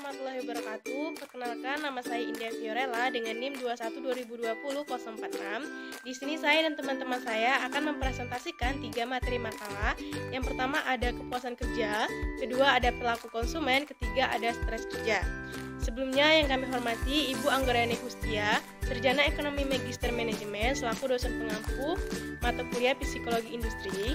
warahmatullahi wabarakatuh. Perkenalkan, nama saya Indah Fiorella dengan NIM 21-2020-046. Di sini saya dan teman-teman saya akan mempresentasikan 3 materi makalah. Yang pertama ada kepuasan kerja, kedua ada perilaku konsumen, ketiga ada stres kerja. Sebelumnya yang kami hormati Ibu Anggreni Hustia, Sarjana Ekonomi Magister Manajemen selaku dosen pengampu mata kuliah Psikologi Industri.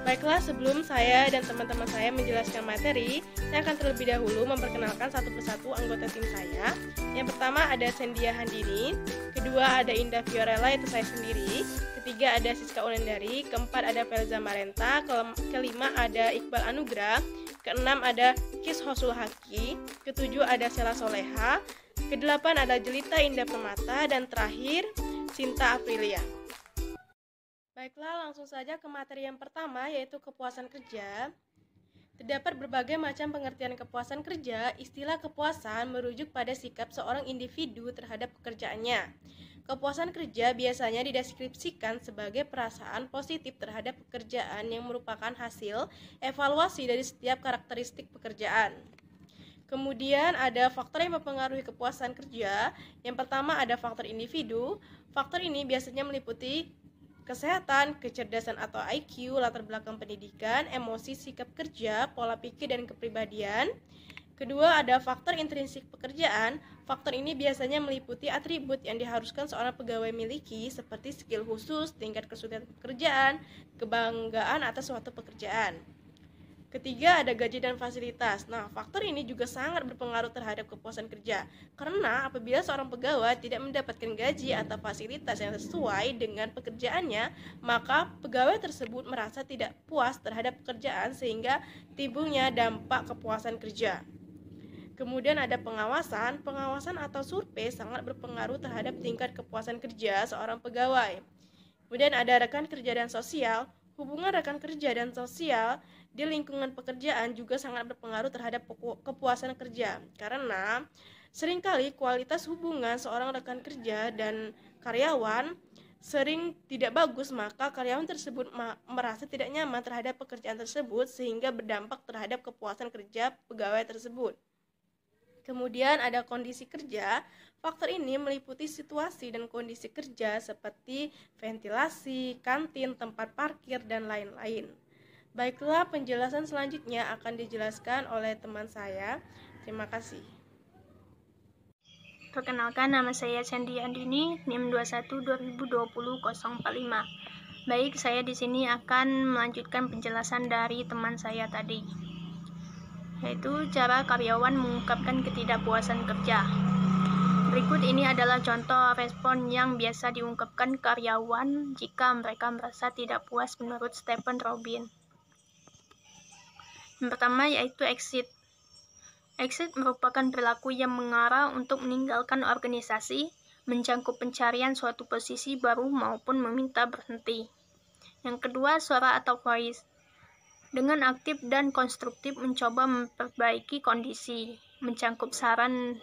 Baiklah, sebelum saya dan teman-teman saya menjelaskan materi, saya akan terlebih dahulu memperkenalkan satu persatu anggota tim saya. Yang pertama ada Sendia Handini, kedua ada Indah Fiorella, itu saya sendiri, ketiga ada Siska Unendari, keempat ada Felza Marenta, kelima ada Iqbal Anugrah, keenam ada Kis Hosul Haki, ketujuh ada Sela Soleha, kedelapan ada Jelita Indah Permata, dan terakhir Sinta Aprilia. Baiklah, langsung saja ke materi yang pertama, yaitu kepuasan kerja. Terdapat berbagai macam pengertian kepuasan kerja. Istilah kepuasan merujuk pada sikap seorang individu terhadap pekerjaannya. Kepuasan kerja biasanya dideskripsikan sebagai perasaan positif terhadap pekerjaan yang merupakan hasil evaluasi dari setiap karakteristik pekerjaan. Kemudian ada faktor yang mempengaruhi kepuasan kerja. Yang pertama ada faktor individu. Faktor ini biasanya meliputi kesehatan, kecerdasan atau IQ, latar belakang pendidikan, emosi, sikap kerja, pola pikir, dan kepribadian. Kedua, ada faktor intrinsik pekerjaan. Faktor ini biasanya meliputi atribut yang diharuskan seorang pegawai miliki, seperti skill khusus, tingkat kesulitan pekerjaan, kebanggaan atas suatu pekerjaan. Ketiga, ada gaji dan fasilitas. Nah, faktor ini juga sangat berpengaruh terhadap kepuasan kerja. Karena apabila seorang pegawai tidak mendapatkan gaji atau fasilitas yang sesuai dengan pekerjaannya, maka pegawai tersebut merasa tidak puas terhadap pekerjaan sehingga timbulnya dampak kepuasan kerja. Kemudian ada pengawasan. Pengawasan atau survei sangat berpengaruh terhadap tingkat kepuasan kerja seorang pegawai. Kemudian ada rekan kerja dan sosial. Hubungan rekan kerja dan sosial di lingkungan pekerjaan juga sangat berpengaruh terhadap kepuasan kerja, karena seringkali kualitas hubungan seorang rekan kerja dan karyawan sering tidak bagus, maka karyawan tersebut merasa tidak nyaman terhadap pekerjaan tersebut sehingga berdampak terhadap kepuasan kerja pegawai tersebut. Kemudian ada kondisi kerja. Faktor ini meliputi situasi dan kondisi kerja seperti ventilasi, kantin, tempat parkir, dan lain-lain. Baiklah, penjelasan selanjutnya akan dijelaskan oleh teman saya. Terima kasih. Perkenalkan, nama saya Sendia Handini, NIM 21-2020-045. Baik, saya di sini akan melanjutkan penjelasan dari teman saya tadi, yaitu cara karyawan mengungkapkan ketidakpuasan kerja. Berikut ini adalah contoh respon yang biasa diungkapkan karyawan jika mereka merasa tidak puas menurut Stephen Robin. Yang pertama yaitu exit. Exit merupakan perilaku yang mengarah untuk meninggalkan organisasi, mencangkup pencarian suatu posisi baru maupun meminta berhenti. Yang kedua, suara atau voice. Dengan aktif dan konstruktif mencoba memperbaiki kondisi, mencangkup saran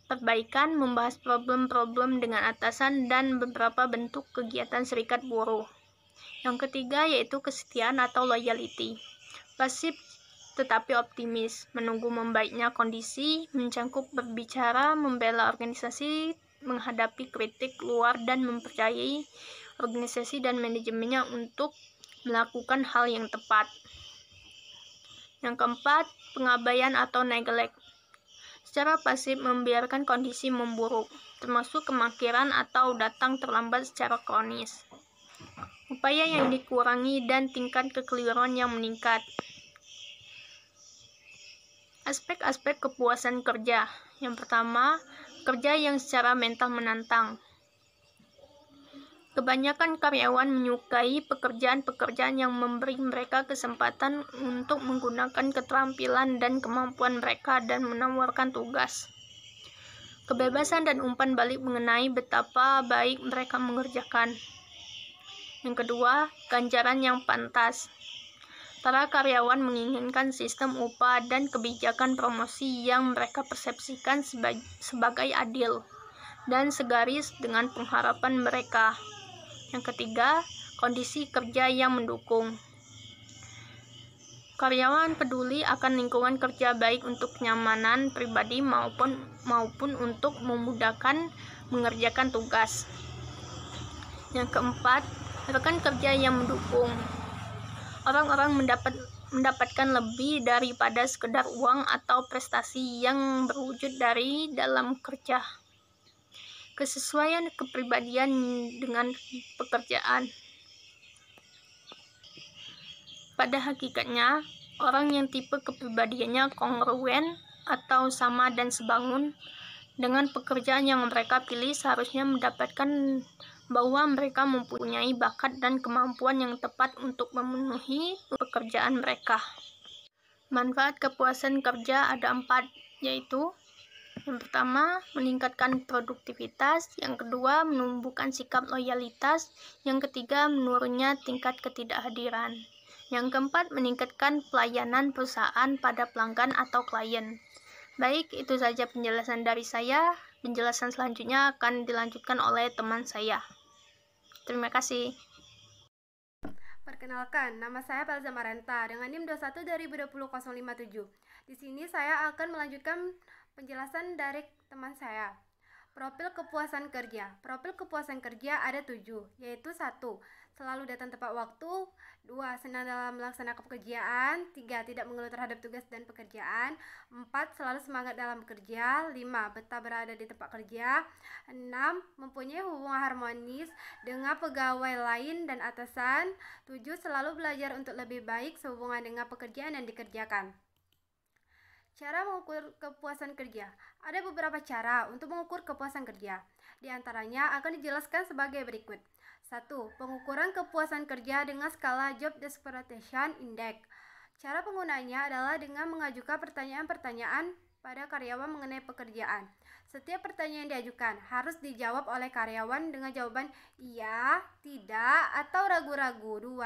perbaikan, membahas problem-problem dengan atasan, dan beberapa bentuk kegiatan serikat buruh. Yang ketiga yaitu kesetiaan atau loyalty. Pasif tetapi optimis, menunggu membaiknya kondisi, mencangkup berbicara, membela organisasi, menghadapi kritik luar, dan mempercayai organisasi dan manajemennya untuk melakukan hal yang tepat. Yang keempat, pengabaian atau neglect. Secara pasif membiarkan kondisi memburuk, termasuk kemarkiran atau datang terlambat secara kronis. Upaya yang dikurangi dan tingkat kekeliruan yang meningkat. Aspek-aspek kepuasan kerja. Yang pertama, kerja yang secara mental menantang. Kebanyakan karyawan menyukai pekerjaan-pekerjaan yang memberi mereka kesempatan untuk menggunakan keterampilan dan kemampuan mereka dan menawarkan tugas, kebebasan, dan umpan balik mengenai betapa baik mereka mengerjakan. Yang kedua, ganjaran yang pantas. Para karyawan menginginkan sistem upah dan kebijakan promosi yang mereka persepsikan sebagai adil dan segaris dengan pengharapan mereka. Yang ketiga, kondisi kerja yang mendukung. Karyawan peduli akan lingkungan kerja baik untuk kenyamanan pribadi maupun untuk memudahkan mengerjakan tugas. Yang keempat, rekan kerja yang mendukung. Orang-orang mendapatkan lebih daripada sekedar uang atau prestasi yang berwujud dari dalam kerja. Kesesuaian kepribadian dengan pekerjaan. Pada hakikatnya, orang yang tipe kepribadiannya kongruen atau sama dan sebangun dengan pekerjaan yang mereka pilih seharusnya mendapatkan bahwa mereka mempunyai bakat dan kemampuan yang tepat untuk memenuhi pekerjaan mereka. Manfaat kepuasan kerja ada 4, yaitu yang pertama, meningkatkan produktivitas, yang kedua, menumbuhkan sikap loyalitas, yang ketiga, menurunnya tingkat ketidakhadiran, yang keempat, meningkatkan pelayanan perusahaan pada pelanggan atau klien. Baik, itu saja penjelasan dari saya. Penjelasan selanjutnya akan dilanjutkan oleh teman saya. Terima kasih. Perkenalkan, nama saya Pelza Marenta dengan NIM 21-202057. Di sini saya akan melanjutkan penjelasan dari teman saya. Profil kepuasan kerja. Profil kepuasan kerja ada 7, yaitu 1. Selalu datang tepat waktu. 2. Senang dalam melaksanakan pekerjaan. 3. Tidak mengeluh terhadap tugas dan pekerjaan. 4. Selalu semangat dalam bekerja. 5. Betah berada di tempat kerja. 6. Mempunyai hubungan harmonis dengan pegawai lain dan atasan. 7. Selalu belajar untuk lebih baik sehubungan dengan pekerjaan yang dikerjakan. Cara mengukur kepuasan kerja. Ada beberapa cara untuk mengukur kepuasan kerja. Di antaranya akan dijelaskan sebagai berikut. 1. Pengukuran kepuasan kerja dengan skala Job Desperation Index. Cara penggunanya adalah dengan mengajukan pertanyaan-pertanyaan pada karyawan mengenai pekerjaan. Setiap pertanyaan yang diajukan harus dijawab oleh karyawan dengan jawaban iya, tidak, atau ragu-ragu. 2.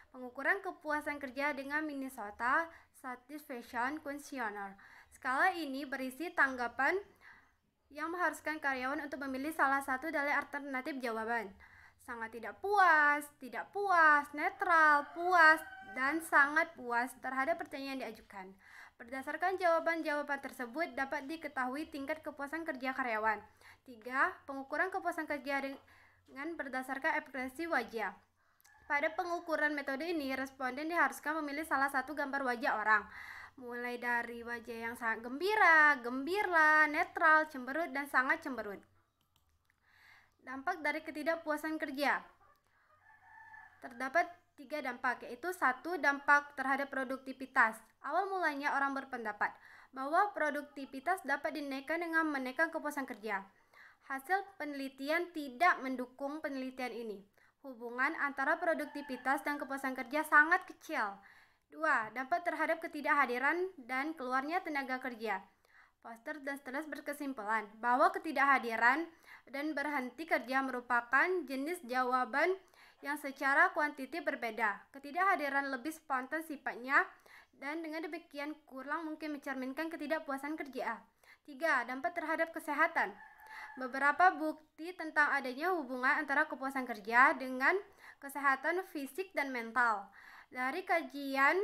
Pengukuran kepuasan kerja dengan Minnesota Satisfaction Questionnaire. Skala ini berisi tanggapan yang mengharuskan karyawan untuk memilih salah satu dari alternatif jawaban. Sangat tidak puas, netral, puas, dan sangat puas terhadap pertanyaan yang diajukan. Berdasarkan jawaban-jawaban tersebut dapat diketahui tingkat kepuasan kerja karyawan. 3. Pengukuran kepuasan kerja dengan berdasarkan ekspresi wajah. Pada pengukuran metode ini, responden diharuskan memilih salah satu gambar wajah orang, mulai dari wajah yang sangat gembira, netral, cemberut, dan sangat cemberut. Dampak dari ketidakpuasan kerja. Terdapat 3 dampak, yaitu 1. Dampak terhadap produktivitas. Awal mulanya orang berpendapat bahwa produktivitas dapat dinaikkan dengan menaikkan kepuasan kerja. Hasil penelitian tidak mendukung penelitian ini. Hubungan antara produktivitas dan kepuasan kerja sangat kecil. 2. Dampak terhadap ketidakhadiran dan keluarnya tenaga kerja. Foster dan Stultz berkesimpulan bahwa ketidakhadiran dan berhenti kerja merupakan jenis jawaban yang secara kuantitatif berbeda. Ketidakhadiran lebih spontan sifatnya dan dengan demikian kurang mungkin mencerminkan ketidakpuasan kerja. 3. Dampak terhadap kesehatan. Beberapa bukti tentang adanya hubungan antara kepuasan kerja dengan kesehatan fisik dan mental. Dari kajian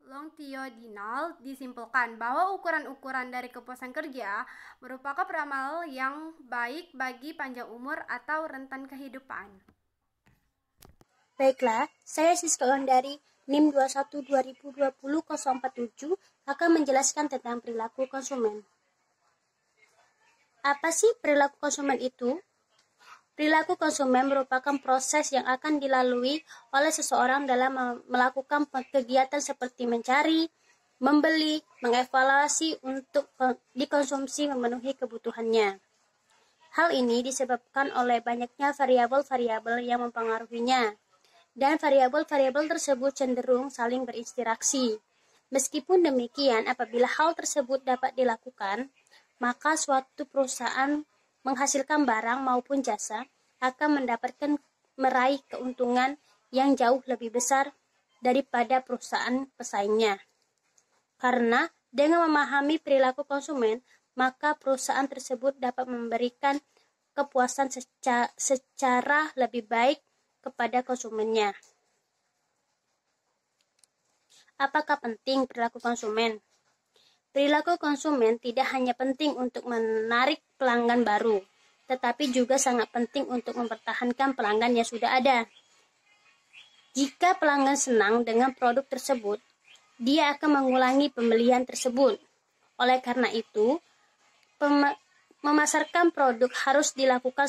longitudinal disimpulkan bahwa ukuran-ukuran dari kepuasan kerja merupakan peramal yang baik bagi panjang umur atau rentan kehidupan. Baiklah, saya Siska dari NIM 21-2020-047 akan menjelaskan tentang perilaku konsumen. Apa sih perilaku konsumen itu? Perilaku konsumen merupakan proses yang akan dilalui oleh seseorang dalam melakukan kegiatan seperti mencari, membeli, mengevaluasi untuk dikonsumsi memenuhi kebutuhannya. Hal ini disebabkan oleh banyaknya variabel-variabel yang mempengaruhinya, dan variabel-variabel tersebut cenderung saling berinteraksi. Meskipun demikian, apabila hal tersebut dapat dilakukan, maka suatu perusahaan menghasilkan barang maupun jasa akan meraih keuntungan yang jauh lebih besar daripada perusahaan pesaingnya. Karena dengan memahami perilaku konsumen, maka perusahaan tersebut dapat memberikan kepuasan secara lebih baik kepada konsumennya. Apakah penting perilaku konsumen? Perilaku konsumen tidak hanya penting untuk menarik pelanggan baru, tetapi juga sangat penting untuk mempertahankan pelanggan yang sudah ada. Jika pelanggan senang dengan produk tersebut, dia akan mengulangi pembelian tersebut. Oleh karena itu, memasarkan produk harus dilakukan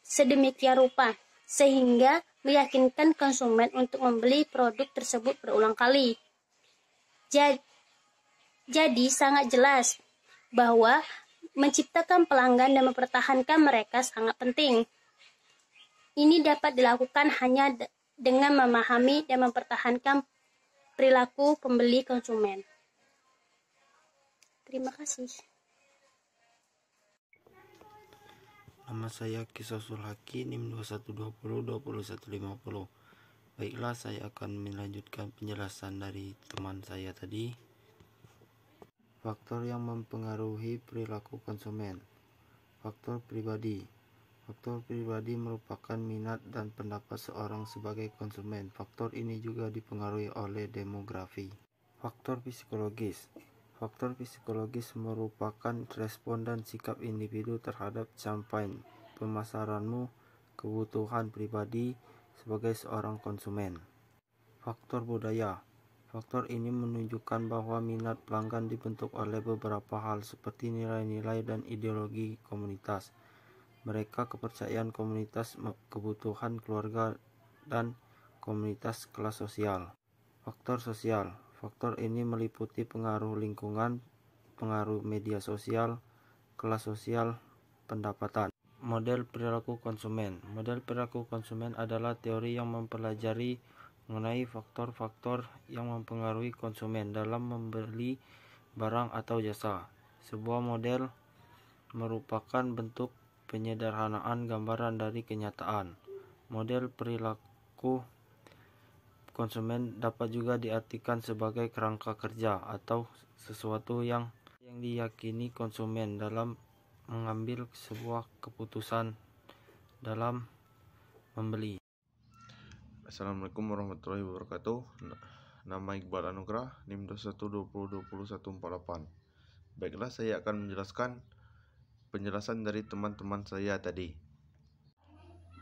sedemikian rupa, sehingga meyakinkan konsumen untuk membeli produk tersebut berulang kali. Jadi sangat jelas bahwa menciptakan pelanggan dan mempertahankan mereka sangat penting. Ini dapat dilakukan hanya dengan memahami dan mempertahankan perilaku pembeli konsumen. Terima kasih. Nama saya Kisah Sulhaki, NIM 2120-2150. Baiklah, saya akan melanjutkan penjelasan dari teman saya tadi. Faktor yang mempengaruhi perilaku konsumen. Faktor pribadi. Faktor pribadi merupakan minat dan pendapat seorang sebagai konsumen. Faktor ini juga dipengaruhi oleh demografi. Faktor psikologis. Faktor psikologis merupakan respon dan sikap individu terhadap campaign pemasaranmu, kebutuhan pribadi sebagai seorang konsumen. Faktor budaya. Faktor ini menunjukkan bahwa minat pelanggan dibentuk oleh beberapa hal seperti nilai-nilai dan ideologi komunitas, mereka kepercayaan komunitas, kebutuhan keluarga, dan komunitas kelas sosial. Faktor sosial. Faktor ini meliputi pengaruh lingkungan, pengaruh media sosial, kelas sosial, pendapatan. Model perilaku konsumen. Model perilaku konsumen adalah teori yang mempelajari mengenai faktor-faktor yang mempengaruhi konsumen dalam membeli barang atau jasa. Sebuah model merupakan bentuk penyederhanaan gambaran dari kenyataan. Model perilaku konsumen dapat juga diartikan sebagai kerangka kerja atau sesuatu yang diyakini konsumen dalam mengambil sebuah keputusan dalam membeli. Assalamualaikum warahmatullahi wabarakatuh. Nama Iqbal Anugrah, NIM 2120202148. Baiklah, saya akan menjelaskan penjelasan dari teman-teman saya tadi.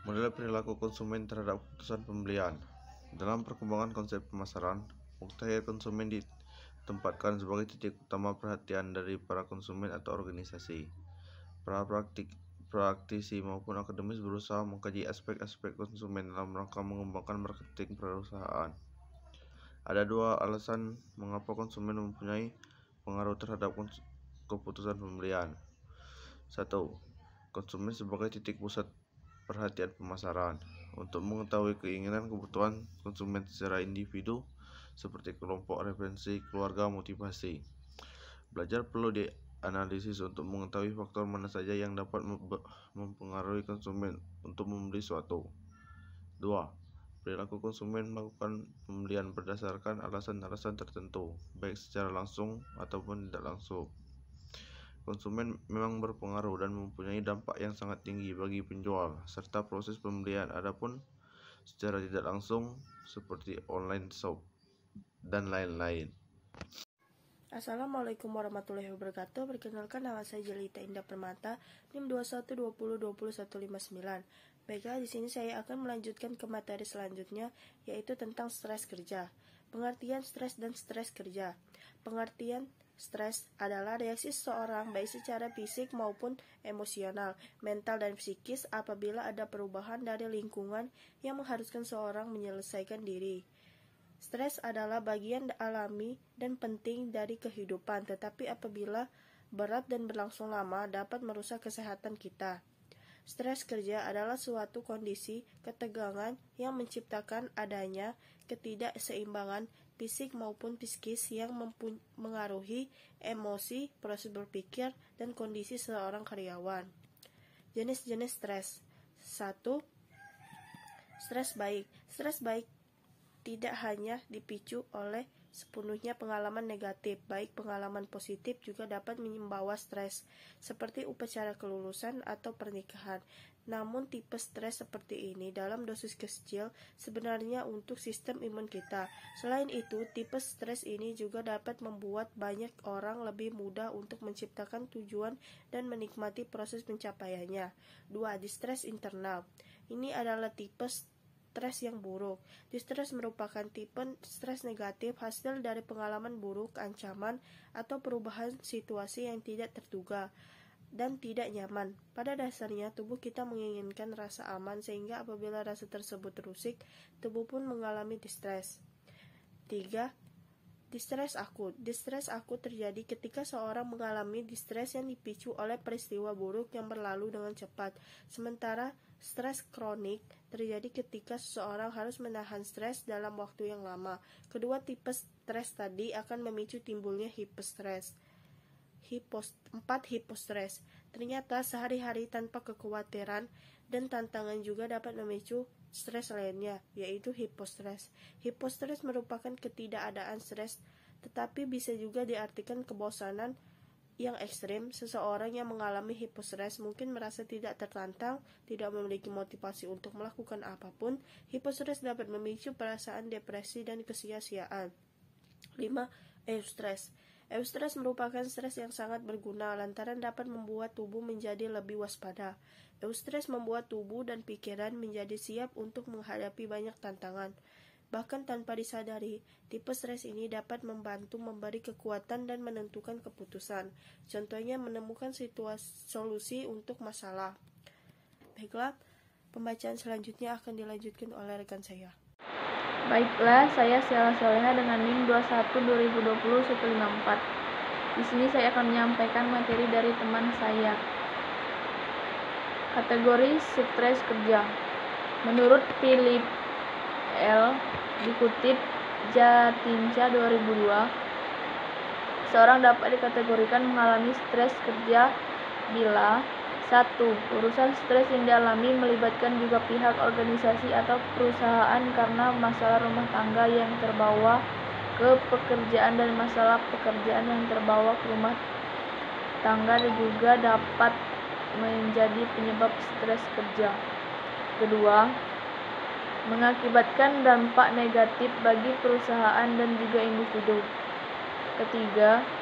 Model perilaku konsumen terhadap keputusan pembelian. Dalam perkembangan konsep pemasaran, waktu akhir konsumen ditempatkan sebagai titik utama perhatian dari para konsumen atau organisasi. Para praktisi maupun akademis berusaha mengkaji aspek-aspek konsumen dalam rangka mengembangkan marketing perusahaan. Ada dua alasan mengapa konsumen mempunyai pengaruh terhadap keputusan pembelian. 1. Konsumen sebagai titik pusat perhatian pemasaran. Untuk mengetahui keinginan kebutuhan konsumen secara individu, seperti kelompok, referensi, keluarga, motivasi. Belajar perlu dianalisis untuk mengetahui faktor mana saja yang dapat mempengaruhi konsumen untuk membeli suatu. 2. Perilaku konsumen melakukan pembelian berdasarkan alasan-alasan tertentu, baik secara langsung ataupun tidak langsung. Konsumen memang berpengaruh dan mempunyai dampak yang sangat tinggi bagi penjual serta proses pembelian. Adapun secara tidak langsung seperti online shop dan lain-lain. Assalamualaikum warahmatullahi wabarakatuh. Perkenalkan, nama saya Jelita Indah Permata, NIM 2120202159. Baiklah, di sini saya akan melanjutkan ke materi selanjutnya, yaitu tentang stres kerja. Pengertian stres dan stres kerja. Pengertian stres adalah reaksi seseorang baik secara fisik maupun emosional, mental dan psikis apabila ada perubahan dari lingkungan yang mengharuskan seseorang menyelesaikan diri. Stres adalah bagian alami dan penting dari kehidupan, tetapi apabila berat dan berlangsung lama dapat merusak kesehatan kita. Stres kerja adalah suatu kondisi ketegangan yang menciptakan adanya ketidakseimbangan fisik maupun psikis yang mengaruhi emosi, proses berpikir, dan kondisi seorang karyawan. Jenis-jenis stres. 1. Stres baik. Stres baik tidak hanya dipicu oleh sepenuhnya pengalaman negatif. Baik pengalaman positif juga dapat membawa stres, seperti upacara kelulusan atau pernikahan. Namun tipe stres seperti ini dalam dosis kecil sebenarnya untuk sistem imun kita. Selain itu, tipe stres ini juga dapat membuat banyak orang lebih mudah untuk menciptakan tujuan dan menikmati proses pencapaiannya. 2. Distres internal. Ini adalah tipe stres yang buruk. Distres merupakan tipe stres negatif hasil dari pengalaman buruk, ancaman, atau perubahan situasi yang tidak terduga dan tidak nyaman. Pada dasarnya, tubuh kita menginginkan rasa aman, sehingga apabila rasa tersebut terusik, tubuh pun mengalami distres. 3. Distres akut. Distres akut terjadi ketika seorang mengalami distres yang dipicu oleh peristiwa buruk yang berlalu dengan cepat. Sementara stres kronik terjadi ketika seseorang harus menahan stres dalam waktu yang lama. Kedua tipe stres tadi akan memicu timbulnya hipostres. 4. Hipostres. Ternyata sehari-hari tanpa kekhawatiran dan tantangan juga dapat memicu stres lainnya, yaitu hipostres. Hipostres merupakan ketidakadaan stres, tetapi bisa juga diartikan kebosanan yang ekstrim. Seseorang yang mengalami hipostres mungkin merasa tidak tertantang, tidak memiliki motivasi untuk melakukan apapun. Hipostres dapat memicu perasaan depresi dan kesia-siaan. 5. Eustress. Eustress merupakan stres yang sangat berguna lantaran dapat membuat tubuh menjadi lebih waspada. Eustress membuat tubuh dan pikiran menjadi siap untuk menghadapi banyak tantangan. Bahkan tanpa disadari, tipe stres ini dapat membantu memberi kekuatan dan menentukan keputusan. Contohnya menemukan solusi untuk masalah. Baiklah, pembacaan selanjutnya akan dilanjutkan oleh rekan saya. Baiklah, saya Sheila Soleha dengan NIM 21-20-154. Di sini saya akan menyampaikan materi dari teman saya. Kategori stres kerja. Menurut Philip L. dikutip Jatinca 2002, seorang dapat dikategorikan mengalami stres kerja bila 1. Urusan stres yang dialami melibatkan juga pihak organisasi atau perusahaan karena masalah rumah tangga yang terbawa ke pekerjaan dan masalah pekerjaan yang terbawa ke rumah tangga dan juga dapat menjadi penyebab stres kerja. 2. Mengakibatkan dampak negatif bagi perusahaan dan juga individu. 3.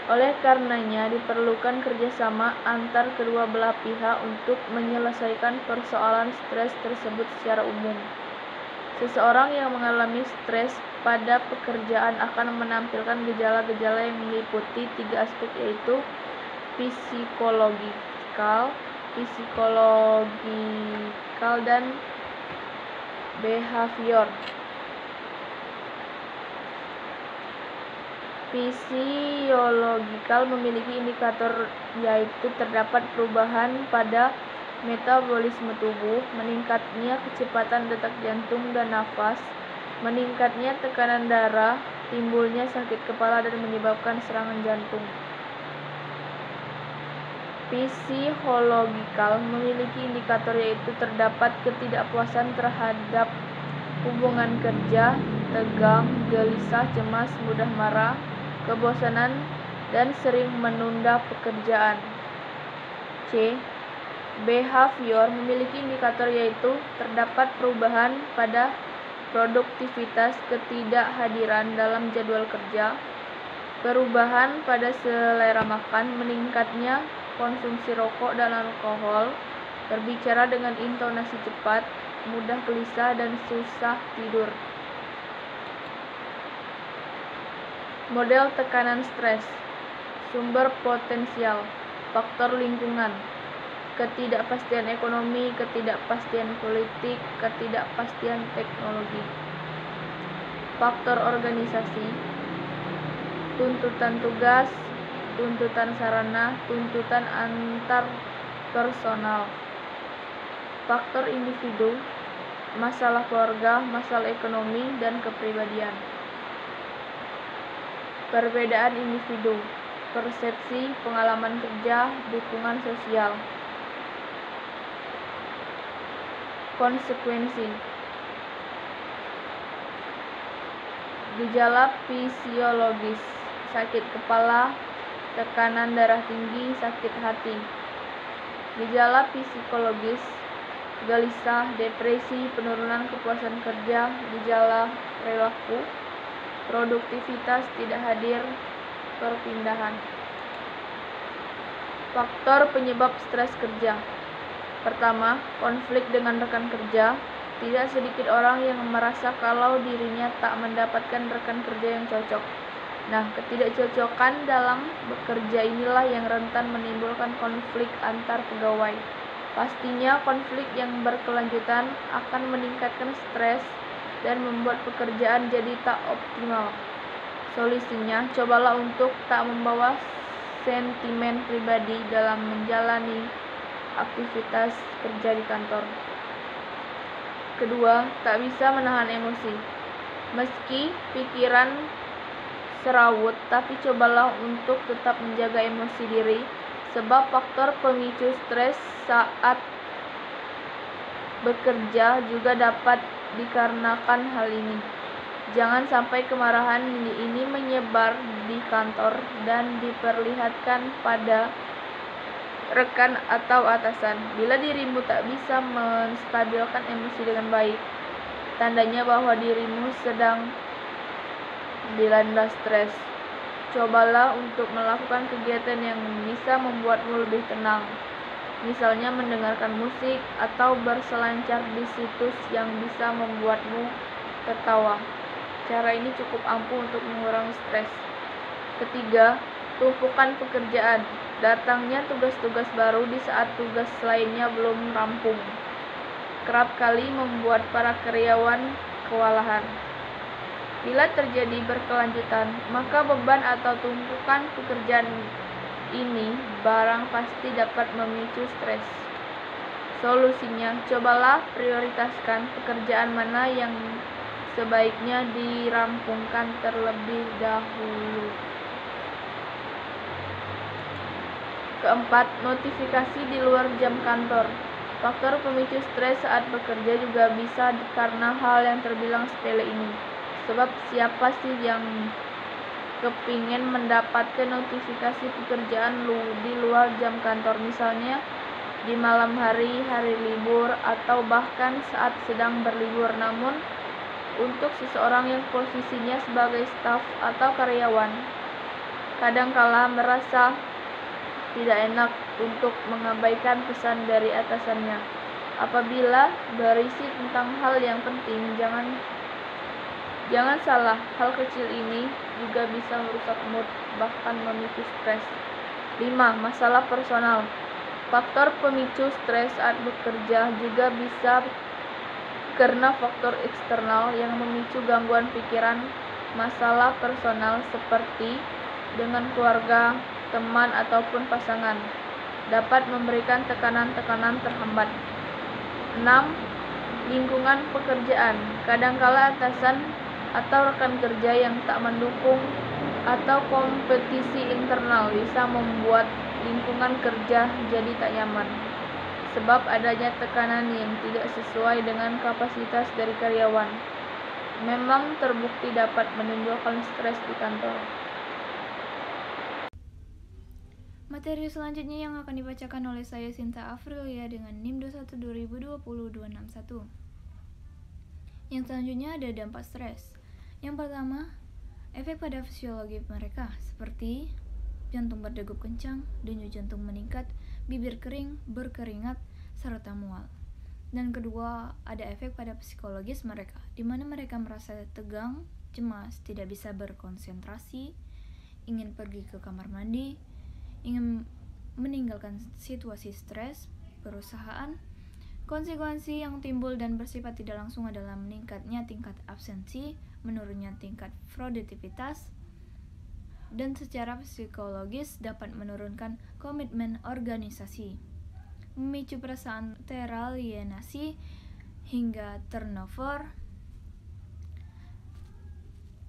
Oleh karenanya diperlukan kerjasama antar kedua belah pihak untuk menyelesaikan persoalan stres tersebut secara umum. Seseorang yang mengalami stres pada pekerjaan akan menampilkan gejala-gejala yang meliputi 3 aspek, yaitu psikologikal, dan behavior. Fisiologikal memiliki indikator, yaitu terdapat perubahan pada metabolisme tubuh, meningkatnya kecepatan detak jantung dan nafas, meningkatnya tekanan darah, timbulnya sakit kepala dan menyebabkan serangan jantung. Psikologikal memiliki indikator, yaitu terdapat ketidakpuasan terhadap hubungan kerja, tegang, gelisah, cemas, mudah marah, kebosanan, dan sering menunda pekerjaan. C. Behavior memiliki indikator, yaitu terdapat perubahan pada produktivitas, ketidakhadiran dalam jadwal kerja, perubahan pada selera makan, meningkatnya konsumsi rokok dan alkohol, berbicara dengan intonasi cepat, mudah gelisah, dan susah tidur. Model tekanan stres. Sumber potensial. Faktor lingkungan. Ketidakpastian ekonomi, ketidakpastian politik, ketidakpastian teknologi. Faktor organisasi. Tuntutan tugas, tuntutan sarana, tuntutan antar personal. Faktor individu. Masalah keluarga, masalah ekonomi, dan kepribadian. Perbedaan individu, persepsi, pengalaman kerja, dukungan sosial. Konsekuensi. Gejala fisiologis: sakit kepala, tekanan darah tinggi, sakit hati. Gejala psikologis: gelisah, depresi, penurunan kepuasan kerja, gejala perilaku, produktivitas tidak hadir, perpindahan. Faktor penyebab stres kerja. Pertama, konflik dengan rekan kerja. Tidak sedikit orang yang merasa kalau dirinya tak mendapatkan rekan kerja yang cocok. Nah, ketidakcocokan dalam bekerja inilah yang rentan menimbulkan konflik antar pegawai. Pastinya konflik yang berkelanjutan akan meningkatkan stres dan membuat pekerjaan jadi tak optimal. Solusinya, cobalah untuk tak membawa sentimen pribadi dalam menjalani aktivitas kerja di kantor. Kedua, tak bisa menahan emosi. Meski pikiran serawut, tapi cobalah untuk tetap menjaga emosi diri, sebab faktor pemicu stres saat bekerja juga dapat dikarenakan hal ini. Jangan sampai kemarahan ini menyebar di kantor dan diperlihatkan pada rekan atau atasan. Bila dirimu tak bisa menstabilkan emosi dengan baik, tandanya bahwa dirimu sedang dilanda stres. Cobalah untuk melakukan kegiatan yang bisa membuatmu lebih tenang. Misalnya mendengarkan musik atau berselancar di situs yang bisa membuatmu tertawa. Cara ini cukup ampuh untuk mengurangi stres. Ketiga, tumpukan pekerjaan. Datangnya tugas-tugas baru di saat tugas lainnya belum rampung kerap kali membuat para karyawan kewalahan. Bila terjadi berkelanjutan, maka beban atau tumpukan pekerjaan ini barang pasti dapat memicu stres. Solusinya, cobalah prioritaskan pekerjaan mana yang sebaiknya dirampungkan terlebih dahulu. Keempat, notifikasi di luar jam kantor. Faktor pemicu stres saat bekerja juga bisa karena hal yang terbilang sepele ini. Sebab siapa sih yang kepingin mendapatkan notifikasi pekerjaan di luar jam kantor, misalnya di malam hari, hari libur, atau bahkan saat sedang berlibur. Namun, untuk seseorang yang posisinya sebagai staf atau karyawan, kadangkala merasa tidak enak untuk mengabaikan pesan dari atasannya. Apabila berisi tentang hal yang penting, jangan salah, hal kecil ini juga bisa merusak mood, bahkan memicu stres. 5. Masalah personal. Faktor pemicu stres saat bekerja juga bisa karena faktor eksternal yang memicu gangguan pikiran. Masalah personal seperti dengan keluarga, teman, ataupun pasangan dapat memberikan tekanan-tekanan terhambat. 6. Lingkungan pekerjaan. Kadangkala atasan atau rekan kerja yang tak mendukung atau kompetisi internal bisa membuat lingkungan kerja jadi tak nyaman, sebab adanya tekanan yang tidak sesuai dengan kapasitas dari karyawan. Memang terbukti dapat menimbulkan stres di kantor. Materi selanjutnya yang akan dibacakan oleh saya Sinta Afrilia dengan NIM 21-2020-261. Yang selanjutnya ada dampak stres. Yang pertama, efek pada fisiologi mereka seperti jantung berdegup kencang, denyut jantung meningkat, bibir kering, berkeringat, serta mual. Dan kedua, ada efek pada psikologis mereka, di mana mereka merasa tegang, cemas, tidak bisa berkonsentrasi, ingin pergi ke kamar mandi, ingin meninggalkan situasi stres perusahaan. Konsekuensi yang timbul dan bersifat tidak langsung adalah meningkatnya tingkat absensi, menurunnya tingkat produktivitas, dan secara psikologis dapat menurunkan komitmen organisasi, memicu perasaan teralienasi hingga turnover.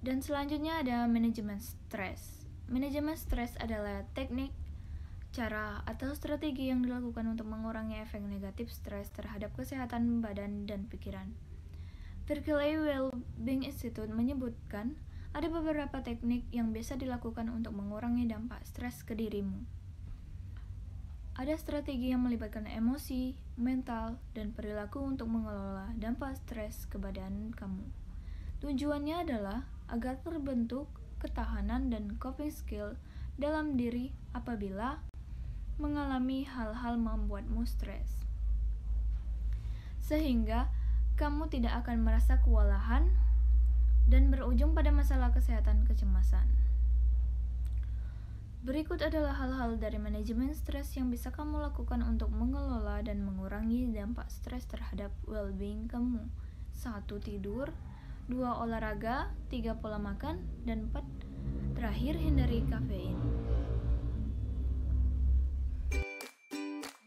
Dan selanjutnya ada manajemen stres. Manajemen stres adalah teknik, cara, atau strategi yang dilakukan untuk mengurangi efek negatif stres terhadap kesehatan badan dan pikiran. Berkeley Wellbeing Institute menyebutkan Ada beberapa teknik yang bisa dilakukan untuk mengurangi dampak stres ke dirimu. Ada strategi yang melibatkan emosi, mental, dan perilaku untuk mengelola dampak stres ke badan kamu. Tujuannya adalah agar terbentuk ketahanan dan coping skill dalam diri apabila mengalami hal-hal membuatmu stres. Sehingga kamu tidak akan merasa kewalahan dan berujung pada masalah kesehatan kecemasan. Berikut adalah hal-hal dari manajemen stres yang bisa kamu lakukan untuk mengelola dan mengurangi dampak stres terhadap well-being kamu. 1. Tidur. 2. Olahraga. 3. Pola makan. Dan 4. Terakhir, hindari kafein.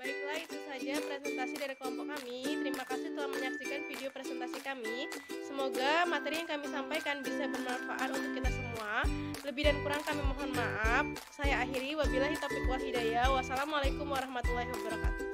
Baiklah, itu saja presentasi dari kelompok kami. Terima kasih telah menyaksikan video presentasi kami. Semoga materi yang kami sampaikan bisa bermanfaat untuk kita semua. Lebih dan kurang kami mohon maaf. Saya akhiri, wabillahi taufiq wal hidayah. Wassalamualaikum warahmatullahi wabarakatuh.